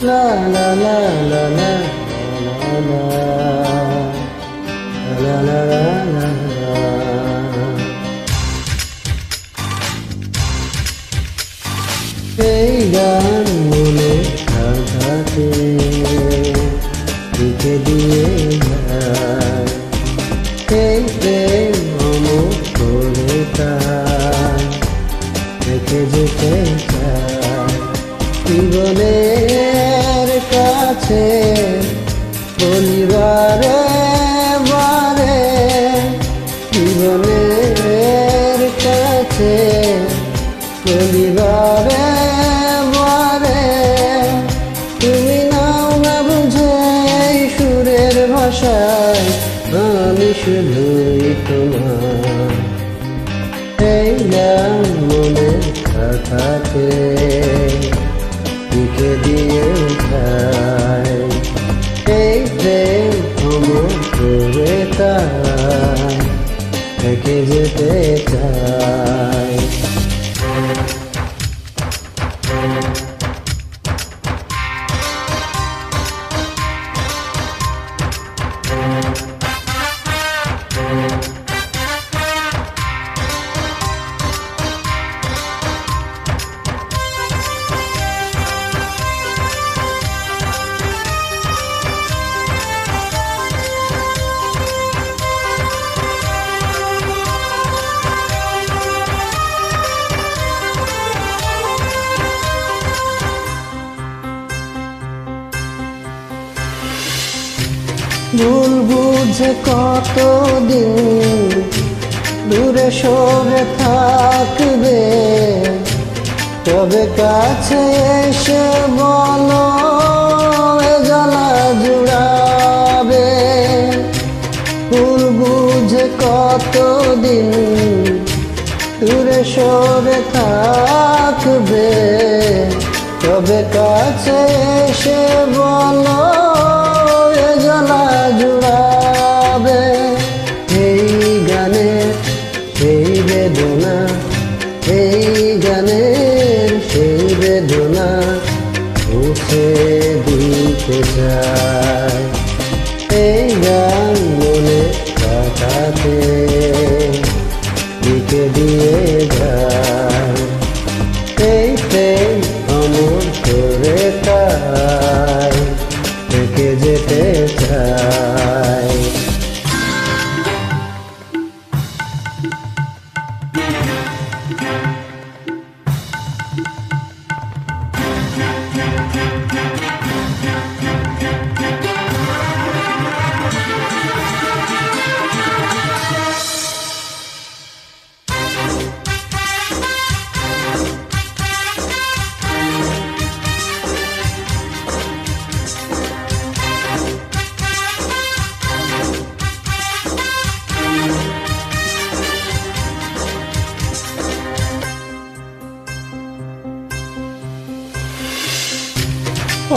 La la la la la la la la la la la. এই গান মনে খাতাতে লিখে দিয়ে যায়, এই প্রেম অমর করে তাই রেখে যেতে চায় জীবনের কাছে বলিবারে বারে, জীবনের কাছে বলিবারে বারে। তুমি নাও না বুঝে এই সুরের ভাষায়, আমি শুধুই তোমার। এই গান মনের খাতাতে লিখে দিয়ে যায়, এই প্রেম অমর করে তাই রেখে যেতে চায়। ভুল বুঝে কতদিন দূরে সরে থাকবে, তবে কাছে এসে বলো এ জ্বালা জুড়াবে। ভুল বুঝে কতদিন দূরে সরে থাকবে, তবে কাছে এসে বলো জ্বালা জুড়াবে। এই গানের সেই বেদনা, এই গানের সেই বেদনা মুছে দিতে চায়। এই গান মনে খাতাতে লিখে দিয়ে যায়, এই প্রেম অমর করে তাই রেখে যেতে চাই।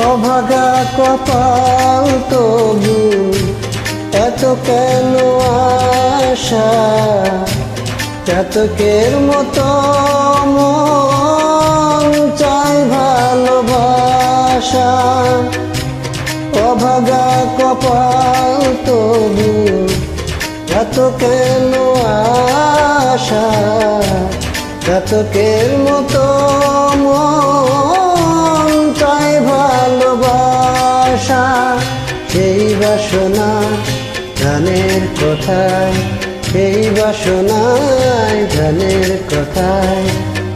অভাগা কপাল তবু এত কেন আশা, চাতকের মতো মন চাই ভালোবাসা। অভাগা কপাল তবু এত কেন আশা, চাতকের মতো মন চাই ভালোবাসা। সেই বাসনা গানের কথায়, সেই বাসনায় গানের কথায়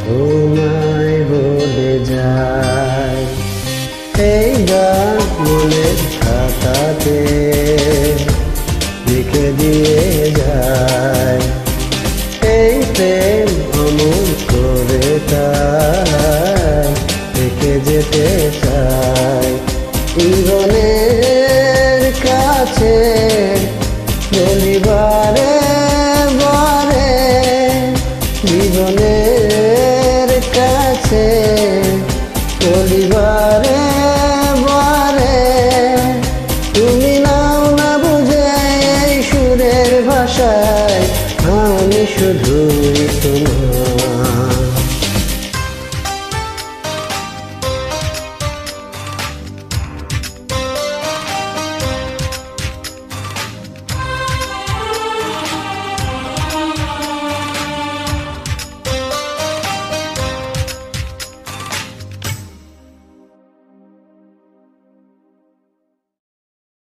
তোমায় বলে যায়। এই গান মনের খাতাতে লিখে দিয়ে যায়, এই প্রেম অমর করে তাই রেখে যেতে চায়। জীবনের কাছে বলিবারে বারে, জীবনের কাছে বলিবারে বারে। তুমি নাও না বুঝে এই সুরের ভাষায়, শুধুই তুমি।